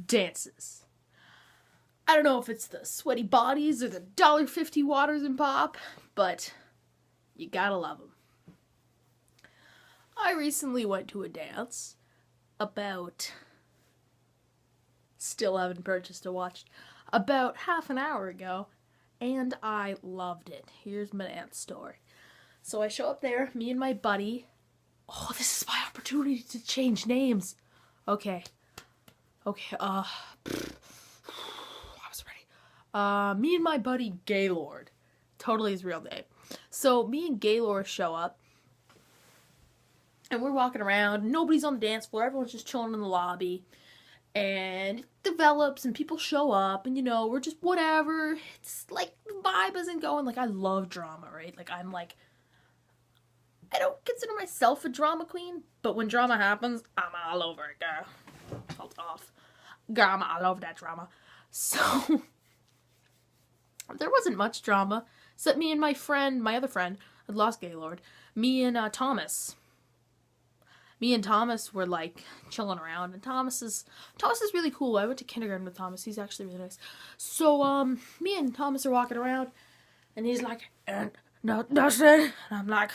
dances. I don't know if it's the sweaty bodies or the $1.50 waters and pop, but you gotta love them. I recently went to a dance about, still haven't purchased or watched, about half an hour ago, and I loved it. Here's my dance story. So I show up there, me and my buddy. Oh, this is my opportunity to change names. Okay, I was ready. Me and my buddy Gaylord. Totally his real name. So me and Gaylord show up. And we're walking around. Nobody's on the dance floor. Everyone's just chilling in the lobby. And it develops and people show up. And, we're just whatever. It's like the vibe isn't going. Like, I love drama, right? Like, I don't consider myself a drama queen. But when drama happens, I'm all over it, girl. Hold off. Girl, I love that drama. So, there wasn't much drama. Except me and my other friend, I'd lost Gaylord. Me and Thomas. Me and Thomas were like chilling around, and Thomas is really cool. I went to kindergarten with Thomas. He's actually really nice. So me and Thomas are walking around, and he's like, "No, Dustin," and I'm like,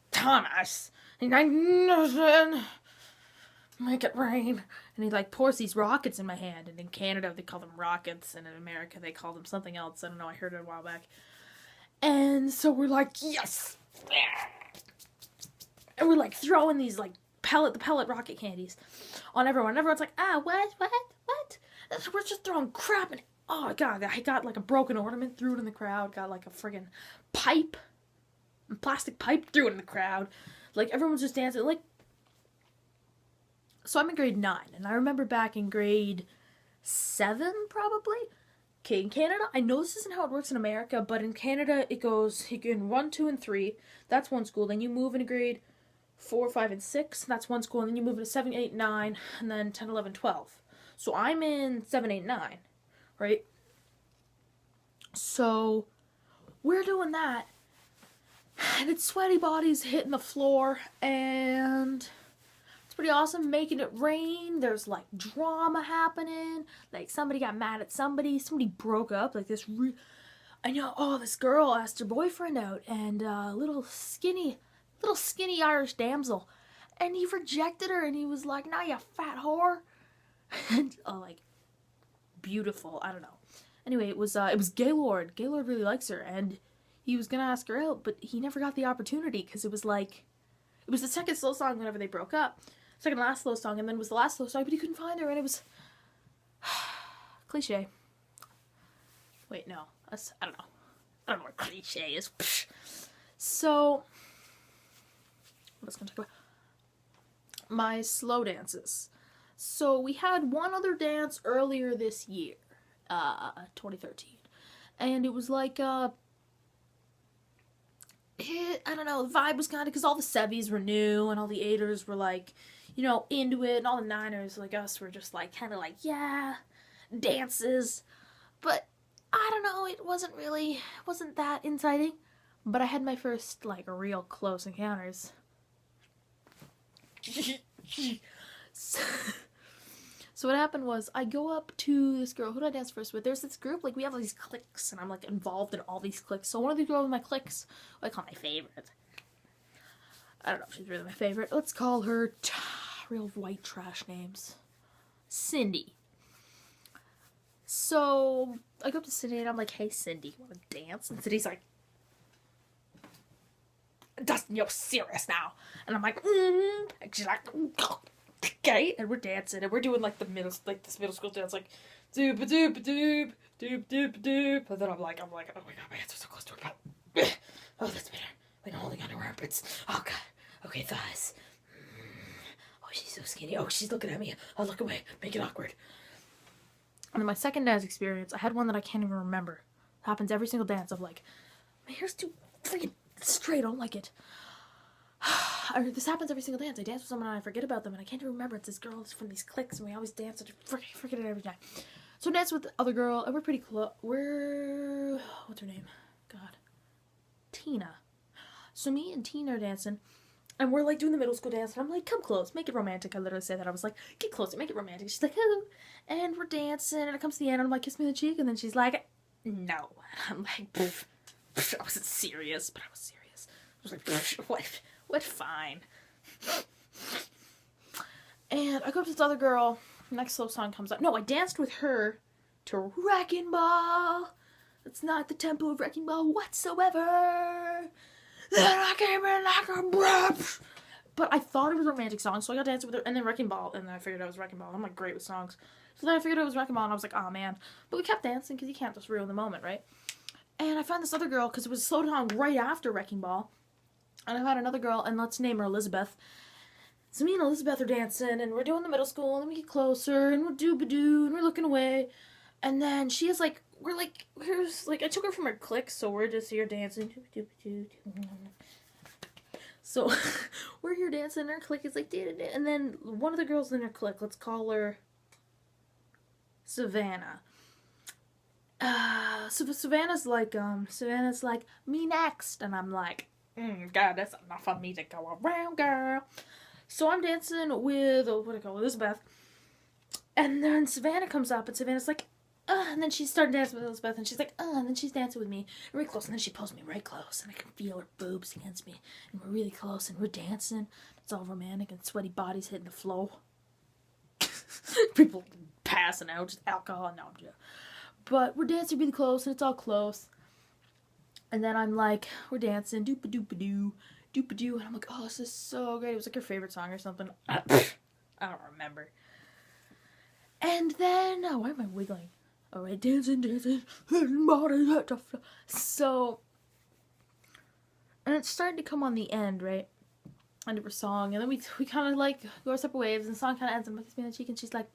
"Thomas," and he's like, "Dustin, make it rain," and he like pours these rockets in my hand. And in Canada they call them rockets, and in America they call them something else. I don't know. I heard it a while back. And so we're like, yes, and we're like throwing these like the pellet rocket candies on everyone. Everyone's like, what? And so we're just throwing crap, and oh god, I got like a broken ornament, threw it in the crowd. Got like a friggin' pipe, a plastic pipe, threw it in the crowd. Like everyone's just dancing. Like, so I'm in grade 9, and I remember back in grade 7, probably. Okay, in Canada, I know this isn't how it works in America, but in Canada, it goes in 1, 2, and 3. That's one school. Then you move into grade 4, 5, and 6. That's one school. And then you move into 7, 8, 9, and then 10, 11, 12. So I'm in 7, 8, 9, right? So we're doing that, and it's sweaty bodies hitting the floor, and it's pretty awesome, making it rain. There's like drama happening. Like somebody got mad at somebody broke up. Like this this girl asked her boyfriend out, and little skinny Irish damsel, and he rejected her, and he was like, "Nah, you fat whore." And like beautiful, I don't know. Anyway, it was Gaylord. Gaylord really likes her, and he was gonna ask her out, but he never got the opportunity because it was the second slow song whenever they broke up. Second last slow song, and then it was the last slow song, but he couldn't find her, and it was cliche. Wait, no, I don't know. I don't know what cliche is. So, what was I going to talk about? My slow dances. So we had one other dance earlier this year, 2013, and it was like I don't know, the vibe was kind of, because all the Sevies were new, and all the 8ers were like, into it, and all the 9ers like us were just like, kind of like, yeah, dances, but I don't know, it wasn't that inciting, but I had my first, like, real close encounters. So what happened was, I go up to this girl. Who did I dance first with? There's this group, like, we have all these cliques, and I'm, like, involved in all these cliques. So one of these girls in my cliques, who I call my favorite. I don't know if she's really my favorite. Let's call her real white trash names. Cindy. So I go up to Cindy, and I'm like, "Hey, Cindy, you want to dance?" And Cindy's like, "Dustin, you're serious now?" And I'm like, And she's like, "Okay." And we're dancing, and we're doing like this middle school dance, like doop doop doop doop doop doop. And then I'm like, oh my god, my hands are so close to her butt. Oh, that's better. Like holding on to her armpits. Oh god. Okay, thighs. Oh, she's so skinny. Oh, she's looking at me. Oh, look away. Make it awkward. And then my second dance experience, I had one that I can't even remember. It happens every single dance. I'm like, my hair's too freaking straight. I don't like it. This happens every single dance. I dance with someone and I forget about them, and I can't even remember. It's this girl from these cliques, and we always dance. And I forget it every time. So I dance with the other girl, and we're pretty close. What's her name? God. Tina. So me and Tina are dancing, And we're like doing the middle school dance, and I'm like, come close, make it romantic. I literally said that. I was like, get closer, make it romantic. She's like, oh. And we're dancing, and it comes to the end, and I'm like, kiss me on the cheek, and then she's like, no. And I'm like, pff. I wasn't serious, but I was serious. I was like, what, fine. And I go up to this other girl, next slow song comes up. No, I danced with her to Wrecking Ball. It's not the tempo of Wrecking Ball whatsoever. Then I came in like a brush. But I thought it was a romantic song, so I got dancing with her, and then Wrecking Ball, and then I figured it was Wrecking Ball. I'm like great with songs. So then I figured it was Wrecking Ball, and I was like, oh man. But we kept dancing, because you can't just ruin the moment, right? And I found this other girl, because it was a slow song right after Wrecking Ball. And I found another girl, and let's name her Elizabeth. So me and Elizabeth are dancing, and we're doing the middle school, and then we get closer, and we're doo-ba-doo, and we're looking away. And then she is like, I took her from her clique, so we're just here dancing. So we're here dancing, and her clique is like, and then one of the girls in her clique, let's call her Savannah. So Savannah's like, me next, and I'm like, God, that's enough of me to go around, girl. So I'm dancing with, Elizabeth, and then Savannah comes up, and Savannah's like, and then she started dancing with Elizabeth, and she's like, and then she's dancing with me, really close, and then she pulls me right close, and I can feel her boobs against me, and we're really close, and we're dancing, it's all romantic, and sweaty bodies hitting the floor. People passing out, just alcohol, no, I'm joking. But we're dancing really close, and it's all close. And then I'm like, we're dancing, doop-a-doop-a-doo, doop-a-doo, and I'm like, oh, this is so great. It was like your favorite song or something. I don't remember. And then, why am I wiggling? All right, dancing, so, and it's starting to come on the end, right? End of her song, and then we kind of like go our separate ways, and the song kind of ends, and I'm like, kiss me on the cheek, and she's like,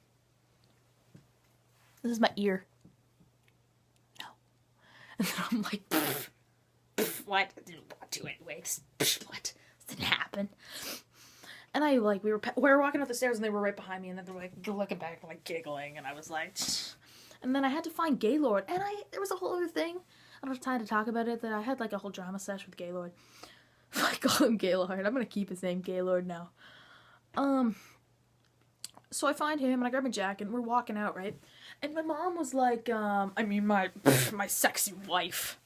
this is my ear. No. And then I'm like, what? I didn't want to anyway. What? This didn't happen. And I like, we were walking up the stairs, and they were right behind me, and then they were like looking back, like giggling, and I was like, and then I had to find Gaylord, and there was a whole other thing. I don't have time to talk about it, that I had like a whole drama sesh with Gaylord. I call him Gaylord. I'm gonna keep his name Gaylord now. So I find him, and I grab my jacket, and we're walking out, right? And my mom was like, my sexy wife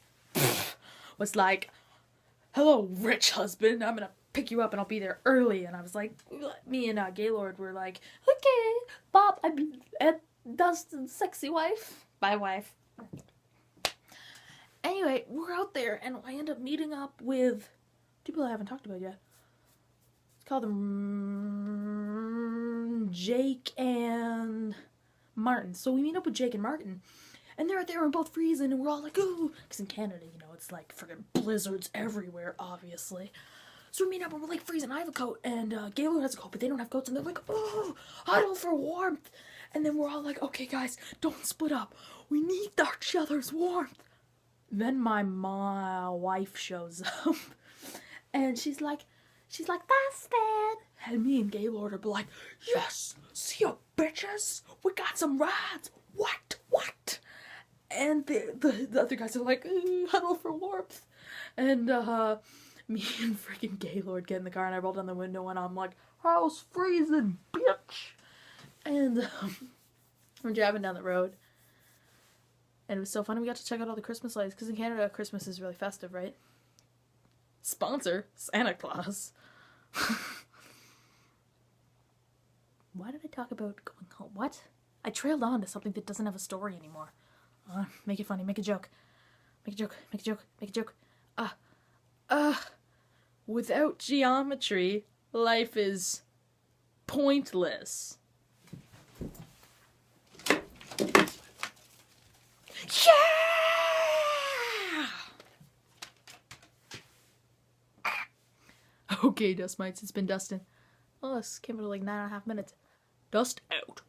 was like, hello, rich husband, I'm gonna pick you up, and I'll be there early. And I was like, me and Gaylord were like, okay, Bob, I'm at Dustin's sexy wife. Bye, wife. Anyway, we're out there, and I end up meeting up with people I haven't talked about yet. Let's call them Jake and Martin. So we meet up with Jake and Martin, and they're out there and both freezing, and we're all like, ooh, because in Canada, you know, it's like friggin' blizzards everywhere, obviously. So we meet up and we're like freezing. I have a coat, and Gaylord has a coat, but they don't have coats, and they're like, oh, huddle for warmth. And then we're all like, okay, guys, don't split up. We need each other's warmth. Then my wife shows up, and she's like, Dustin. And me and Gaylord are like, yes, see you bitches, we got some rides. What? And the other guys are like, huddle for warmth. And me and freaking Gaylord get in the car, and I roll down the window, and I'm like, house freezing, bitch. And we're driving down the road, and it was so fun. We got to check out all the Christmas lights, because in Canada, Christmas is really festive, right? Sponsor, Santa Claus. Why did I talk about going home? What? I trailed on to something that doesn't have a story anymore. Make it funny, make a joke. Make a joke. Without geometry, life is pointless. Yeah! Okay, Dust Mites, it's been Dustin. Oh, this came out like 9.5 minutes. Dust out.